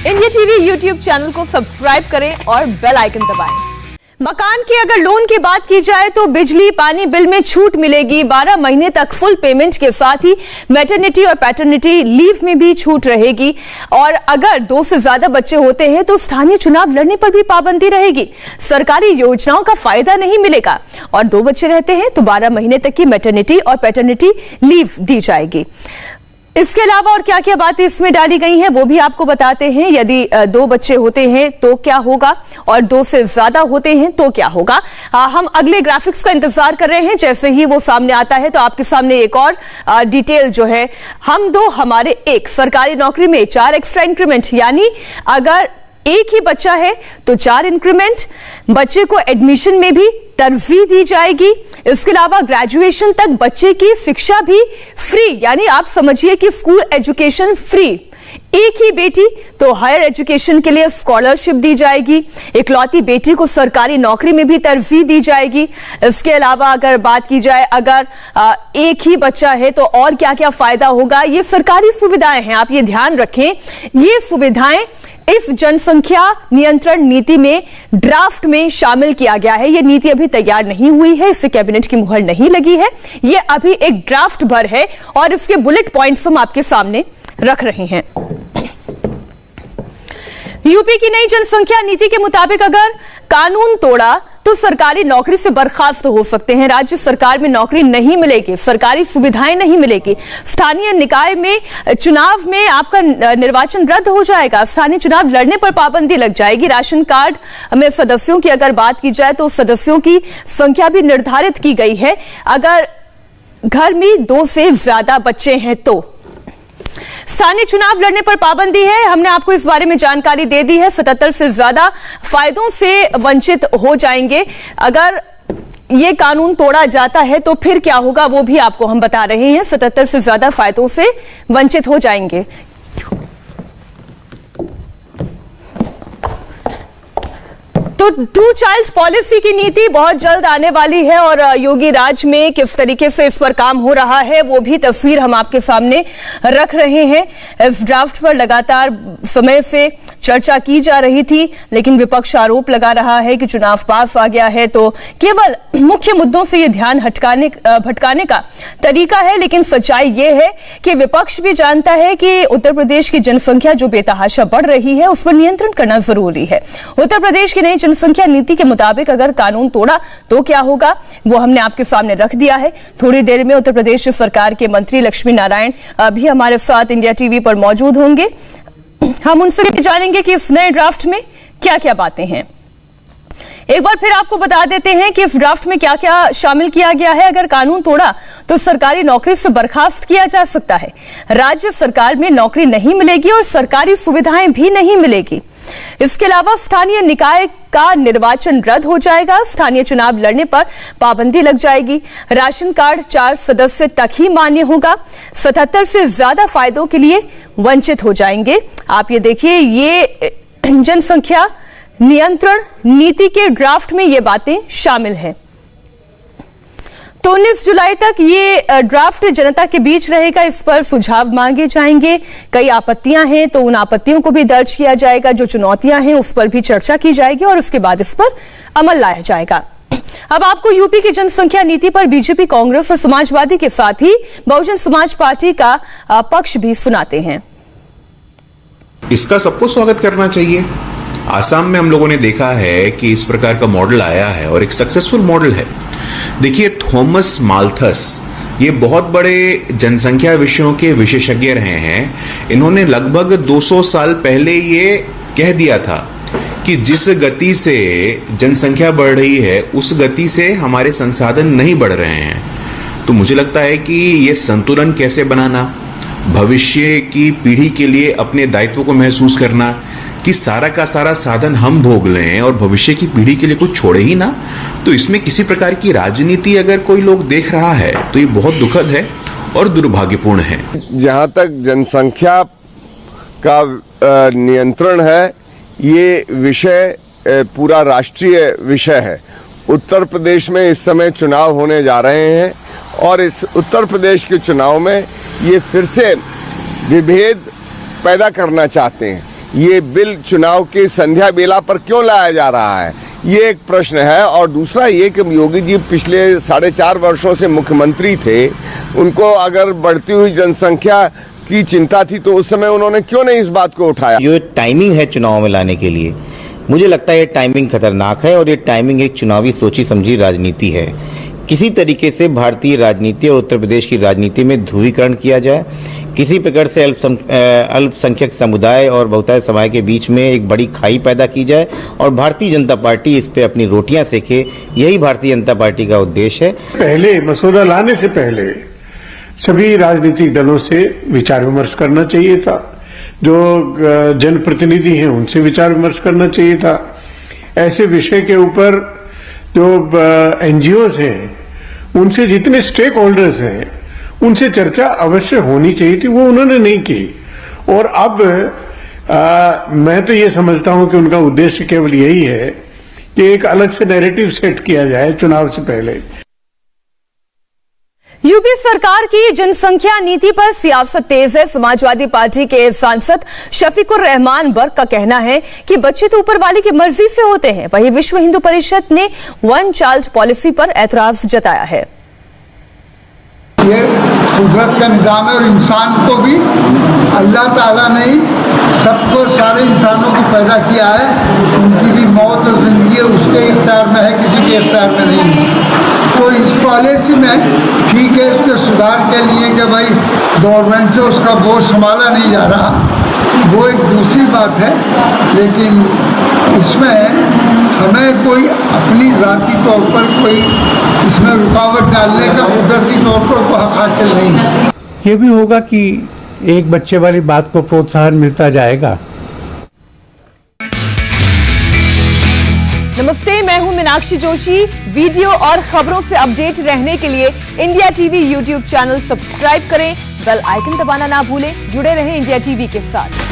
India TV YouTube channel को subscribe करें और बेल आइकन दबाएं। मकान की अगर लोन की बात की जाए तो बिजली पानी बिल में छूट मिलेगी। 12 महीने तक फुल पेमेंट के साथ ही मैटरनिटी और पैटर्निटी लीव में भी छूट रहेगी। और अगर 2 से ज्यादा बच्चे होते हैं तो स्थानीय चुनाव लड़ने पर भी पाबंदी रहेगी। सरकारी योजनाओं का फायदा नहीं मिलेगा और 2 बच्चे रहते हैं तो 12 महीने तक की मैटरनिटी और पैटर्निटी लीव दी जाएगी। इसके अलावा और क्या क्या बातें इसमें डाली गई हैं वो भी आपको बताते हैं। यदि 2 बच्चे होते हैं तो क्या होगा और 2 से ज्यादा होते हैं तो क्या होगा। हम अगले ग्राफिक्स का इंतजार कर रहे हैं। जैसे ही वो सामने आता है तो आपके सामने एक और डिटेल जो है, हम 2 हमारे 1 सरकारी नौकरी में 4 एक्स्ट्रा इंक्रीमेंट, यानी अगर एक ही बच्चा है तो 4 इंक्रीमेंट। बच्चे को एडमिशन में भी तरजीह दी जाएगी। इसके अलावा ग्रेजुएशन तक बच्चे की शिक्षा भी फ्री, यानी आप समझिए कि स्कूल एजुकेशन फ्री। एक ही बेटी तो हायर एजुकेशन के लिए स्कॉलरशिप दी जाएगी। इकलौती बेटी को सरकारी नौकरी में भी तरजीह दी जाएगी। इसके अलावा अगर बात की जाए, अगर एक ही बच्चा है तो और क्या क्या फायदा होगा। ये सरकारी सुविधाएं हैं, आप ये ध्यान रखें। ये सुविधाएं इस जनसंख्या नियंत्रण नीति में ड्राफ्ट में शामिल किया गया है। यह नीति अभी तैयार नहीं हुई है, इससे कैबिनेट की मुहर नहीं लगी है। यह अभी एक ड्राफ्ट भर है और इसके बुलेट पॉइंट्स हम आपके सामने रख रहे हैं। यूपी की नई जनसंख्या नीति के मुताबिक अगर कानून तोड़ा तो सरकारी नौकरी से बर्खास्त हो सकते हैं। राज्य सरकार में नौकरी नहीं मिलेगी, सरकारी सुविधाएं नहीं मिलेगी। स्थानीय निकाय में चुनाव में आपका निर्वाचन रद्द हो जाएगा। स्थानीय चुनाव लड़ने पर पाबंदी लग जाएगी। राशन कार्ड में सदस्यों की अगर बात की जाए तो सदस्यों की संख्या भी निर्धारित की गई है। अगर घर में 2 से ज्यादा बच्चे हैं तो स्थानीय चुनाव लड़ने पर पाबंदी है। हमने आपको इस बारे में जानकारी दे दी है। 77 से ज्यादा फायदों से वंचित हो जाएंगे। अगर ये कानून तोड़ा जाता है तो फिर क्या होगा वो भी आपको हम बता रहे हैं। 77 से ज्यादा फायदों से वंचित हो जाएंगे। तो 2 चाइल्ड पॉलिसी की नीति बहुत जल्द आने वाली है और योगी राज में किस तरीके से इस पर काम हो रहा है वो भी तस्वीर हम आपके सामने रख रहे हैं। इस ड्राफ्ट पर लगातार समय से चर्चा की जा रही थी, लेकिन विपक्ष आरोप लगा रहा है कि चुनाव पास आ गया है तो केवल मुख्य मुद्दों से ये ध्यान भटकाने का तरीका है। लेकिन सच्चाई ये है कि विपक्ष भी जानता है कि उत्तर प्रदेश की जनसंख्या जो बेतहाशा बढ़ रही है उस पर नियंत्रण करना जरूरी है। उत्तर प्रदेश की नई जनसंख्या नीति के मुताबिक अगर कानून तोड़ा तो क्या होगा वो हमने आपके सामने रख दिया है। थोड़ी देर में उत्तर प्रदेश सरकार के मंत्री लक्ष्मी नारायण भी हमारे साथ इंडिया टीवी पर मौजूद होंगे। हम उनसे जानेंगे कि इस नए ड्राफ्ट में क्या क्या बातें हैं। एक बार फिर आपको बता देते हैं कि इस ड्राफ्ट में क्या क्या शामिल किया गया है। अगर कानून तोड़ा तो सरकारी नौकरी से बर्खास्त किया जा सकता है। राज्य सरकार में नौकरी नहीं मिलेगी और सरकारी सुविधाएं भी नहीं मिलेगी। इसके अलावा स्थानीय निकाय का निर्वाचन रद्द हो जाएगा। स्थानीय चुनाव लड़ने पर पाबंदी लग जाएगी। राशन कार्ड 4 सदस्य तक ही मान्य होगा। 77 से ज्यादा फायदों के लिए वंचित हो जाएंगे। आप ये देखिए, ये जनसंख्या नियंत्रण नीति के ड्राफ्ट में ये बातें शामिल हैं। तो 19 जुलाई तक ये ड्राफ्ट जनता के बीच रहेगा। इस पर सुझाव मांगे जाएंगे। कई आपत्तियां हैं तो उन आपत्तियों को भी दर्ज किया जाएगा। जो चुनौतियां हैं उस पर भी चर्चा की जाएगी और उसके बाद इस पर अमल लाया जाएगा। अब आपको यूपी की जनसंख्या नीति पर बीजेपी, कांग्रेस और समाजवादी के साथ ही बहुजन समाज पार्टी का पक्ष भी सुनाते हैं। इसका सबको स्वागत करना चाहिए। आसाम में हम लोगों ने देखा है कि इस प्रकार का मॉडल आया है और एक सक्सेसफुल मॉडल है। देखिए, थॉमस माल्थस ये बहुत बड़े जनसंख्या विषयों के विशेषज्ञ रहे हैं। इन्होंने लगभग 200 साल पहले ये कह दिया था कि जिस गति से जनसंख्या बढ़ रही है उस गति से हमारे संसाधन नहीं बढ़ रहे हैं। तो मुझे लगता है कि ये संतुलन कैसे बनाना, भविष्य की पीढ़ी के लिए अपने दायित्व को महसूस करना कि सारा का सारा साधन हम भोग लें और भविष्य की पीढ़ी के लिए कुछ छोड़े ही ना, तो इसमें किसी प्रकार की राजनीति अगर कोई लोग देख रहा है तो ये बहुत दुखद है और दुर्भाग्यपूर्ण है। जहाँ तक जनसंख्या का नियंत्रण है, ये विषय पूरा राष्ट्रीय विषय है। उत्तर प्रदेश में इस समय चुनाव होने जा रहे हैं और इस उत्तर प्रदेश के चुनाव में ये फिर से विभेद पैदा करना चाहते हैं। ये बिल चुनाव की संध्या बेला पर क्यों लाया जा रहा है, ये एक प्रश्न है। और दूसरा ये कि योगी जी पिछले 4.5 वर्षों से मुख्यमंत्री थे, उनको अगर बढ़ती हुई जनसंख्या की चिंता थी तो उस समय उन्होंने क्यों नहीं इस बात को उठाया। जो टाइमिंग है चुनाव में लाने के लिए, मुझे लगता है ये टाइमिंग खतरनाक है और ये टाइमिंग एक चुनावी सोची समझी राजनीति है। किसी तरीके से भारतीय राजनीति और उत्तर प्रदेश की राजनीति में ध्रुवीकरण किया जाए, किसी प्रकार से अल्पसंख्यक समुदाय और बहुतायत समाज के बीच में एक बड़ी खाई पैदा की जाए और भारतीय जनता पार्टी इस पे अपनी रोटियां सेके, यही भारतीय जनता पार्टी का उद्देश्य है। पहले मसौदा लाने से पहले सभी राजनीतिक दलों से विचार विमर्श करना चाहिए था, जो जनप्रतिनिधि हैं उनसे विचार विमर्श करना चाहिए था। ऐसे विषय के ऊपर जो एनजीओज हैं, उनसे जितने स्टेक होल्डर्स हैं, उनसे चर्चा अवश्य होनी चाहिए थी, वो उन्होंने नहीं की। और अब मैं तो ये समझता हूं कि उनका उद्देश्य केवल यही है कि एक अलग से नैरेटिव सेट किया जाए चुनाव से पहले। यूपी सरकार की जनसंख्या नीति पर सियासत तेज है। समाजवादी पार्टी के सांसद शफीकुर रहमान बर्क का कहना है कि बच्चे तो ऊपर वाले की मर्जी से होते हैं। वहीं विश्व हिंदू परिषद ने वन चाइल्ड पॉलिसी पर ऐतराज जताया है। ये कुदरत का निज़ाम है और इंसान को भी अल्लाह ताला ने सबको, सारे इंसानों को पैदा किया है। उनकी भी मौत और जिंदगी उसके इख्तियार में है, किसी के इख्तियार में नहीं है। तो इस पॉलिसी में ठीक है, उसके सुधार के लिए कि भाई गवर्नमेंट से उसका बोझ संभाला नहीं जा रहा, वो एक दूसरी बात है। लेकिन इसमें हमें कोई अपनी ज़ाती तौर पर कोई इसमें रुकावट डालने का कुदरती तौर पर कोई हक हासिल नहीं है। ये भी होगा कि एक बच्चे वाली बात को प्रोत्साहन मिलता जाएगा। नमस्ते, मैं हूं मीनाक्षी जोशी। वीडियो और खबरों से अपडेट रहने के लिए India TV YouTube channel subscribe करें, बेल आइकन दबाना ना भूलें। जुड़े रहें इंडिया टीवी के साथ।